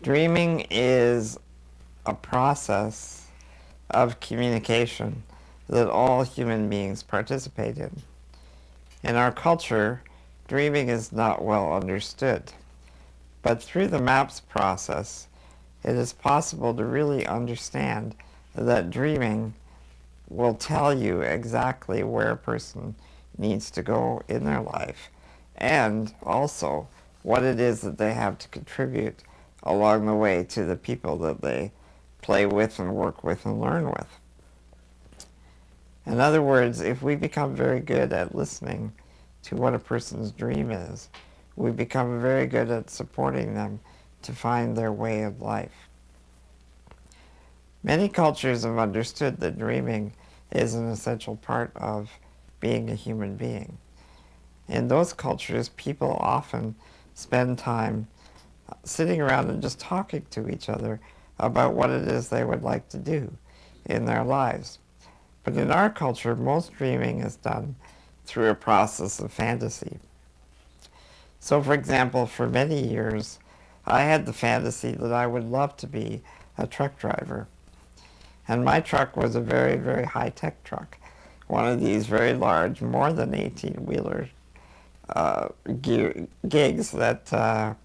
Dreaming is a process of communication that all human beings participate in. In our culture, dreaming is not well understood, but through the MAPS process, it is possible to really understand that dreaming will tell you exactly where a person needs to go in their life, and also what it is that they have to contribute along the way to the people that they play with and work with and learn with. In other words, if we become very good at listening to what a person's dream is, we become very good at supporting them to find their way of life. Many cultures have understood that dreaming is an essential part of being a human being. In those cultures, people often spend time sitting around and just talking to each other about what it is they would like to do in their lives. But in our culture, most dreaming is done through a process of fantasy. So, for example, for many years, I had the fantasy that I would love to be a truck driver. And my truck was a very, very high-tech truck, one of these very large, more than 18-wheeler gigs that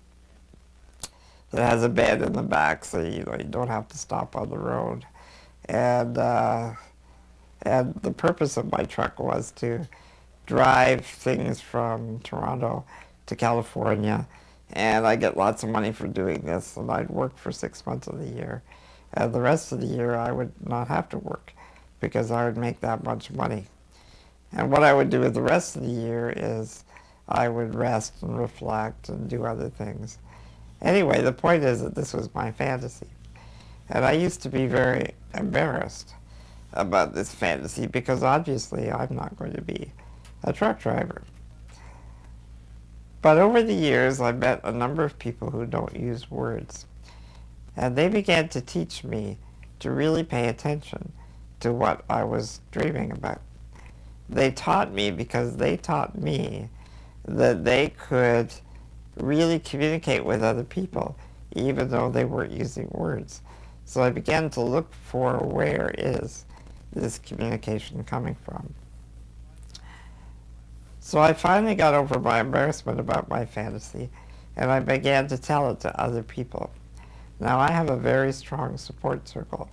has a bed in the back, so you don't have to stop on the road. And the purpose of my truck was to drive things from Toronto to California, and I get lots of money for doing this, and I'd work for 6 months of the year. And the rest of the year I would not have to work because I would make that much money. And what I would do with the rest of the year is I would rest and reflect and do other things. Anyway, the point is that this was my fantasy. And I used to be very embarrassed about this fantasy because obviously I'm not going to be a truck driver. But over the years, I met a number of people who don't use words. And they began to teach me to really pay attention to what I was dreaming about. They taught me because they taught me that they could really communicate with other people, even though they weren't using words. So I began to look for where is this communication coming from. So I finally got over my embarrassment about my fantasy, and I began to tell it to other people. Now I have a very strong support circle,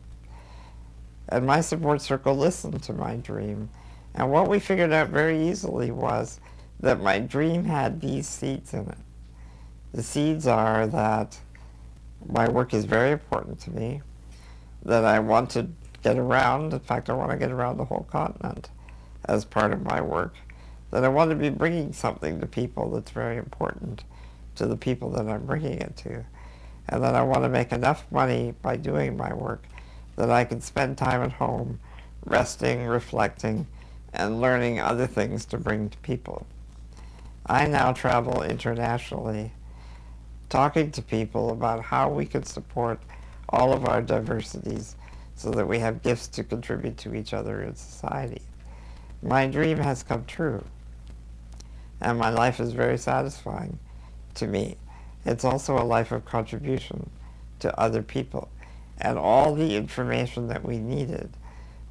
and my support circle listened to my dream, and what we figured out very easily was that my dream had these seeds in it. The seeds are that my work is very important to me, that I want to get around, in fact I want to get around the whole continent as part of my work, that I want to be bringing something to people that's very important to the people that I'm bringing it to, and that I want to make enough money by doing my work that I can spend time at home resting, reflecting, and learning other things to bring to people. I now travel internationally talking to people about how we can support all of our diversities so that we have gifts to contribute to each other in society. My dream has come true, and my life is very satisfying to me. It's also a life of contribution to other people, and all the information that we needed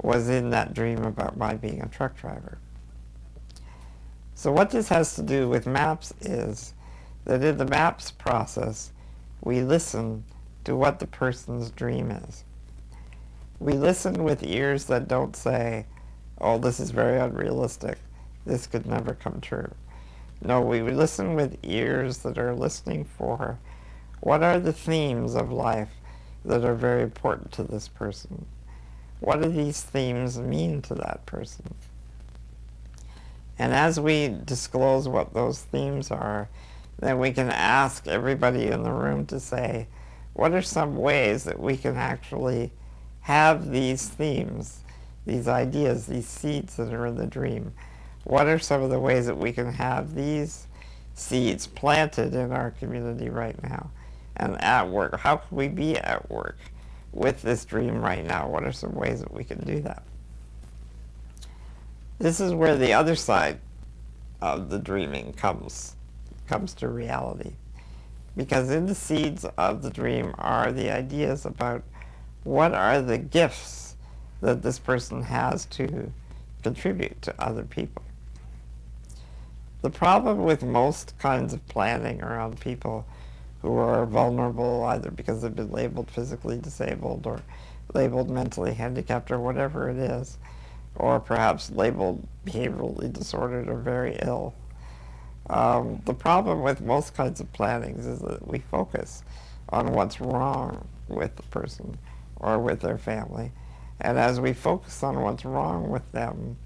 was in that dream about my being a truck driver. So what this has to do with MAPS is that in the MAPS process, we listen to what the person's dream is. We listen with ears that don't say, oh, this is very unrealistic, this could never come true. No, we listen with ears that are listening for what are the themes of life that are very important to this person. What do these themes mean to that person? And as we disclose what those themes are, then we can ask everybody in the room to say, what are some ways that we can actually have these themes, these ideas, these seeds that are in the dream? What are some of the ways that we can have these seeds planted in our community right now and at work? How can we be at work with this dream right now? What are some ways that we can do that? This is where the other side of the dreaming comes to reality. because in the seeds of the dream are the ideas about what are the gifts that this person has to contribute to other people. The problem with most kinds of planning around people who are vulnerable, either because they've been labeled physically disabled or labeled mentally handicapped or whatever it is, or perhaps labeled behaviorally disordered or very ill. The problem with most kinds of plannings is that we focus on what's wrong with the person or with their family. And as we focus on what's wrong with them,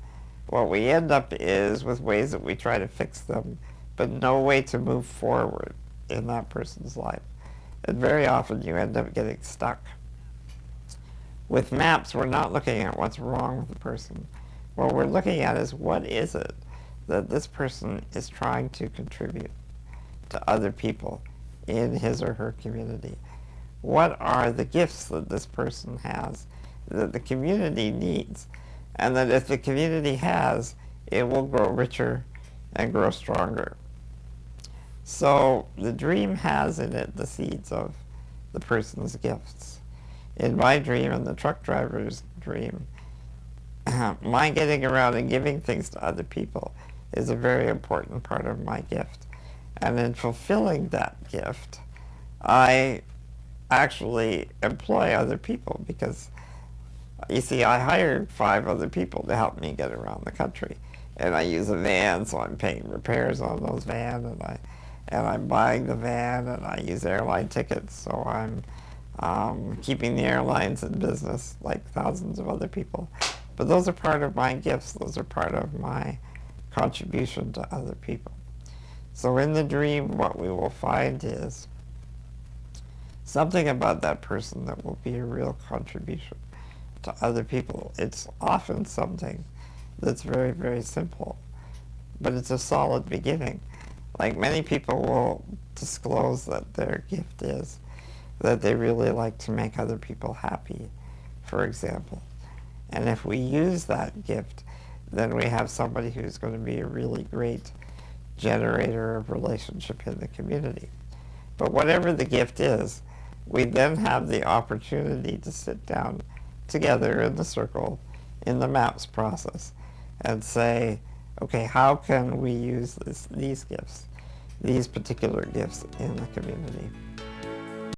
what we end up is with ways that we try to fix them, but no way to move forward in that person's life. And very often you end up getting stuck. With MAPS, we're not looking at what's wrong with the person. What we're looking at is what is it that this person is trying to contribute to other people in his or her community. What are the gifts that this person has that the community needs, and that if the community has, it will grow richer and grow stronger. So the dream has in it the seeds of the person's gifts. In my dream and the truck driver's dream, my getting around and giving things to other people is a very important part of my gift. And in fulfilling that gift, I actually employ other people because, you see, I hired 5 other people to help me get around the country. And I use a van, so I'm paying repairs on those vans, and I'm buying the van, and I use airline tickets, so I'm keeping the airlines in business like thousands of other people. But those are part of my gifts. Those are part of my contribution to other people. So in the dream, what we will find is something about that person that will be a real contribution to other people. It's often something that's very, very simple, but it's a solid beginning. Like, many people will disclose that their gift is that they really like to make other people happy, for example. And if we use that gift, then we have somebody who's going to be a really great generator of relationship in the community. But whatever the gift is, we then have the opportunity to sit down together in the circle in the MAPS process and say, okay, how can we use these gifts, these particular gifts in the community?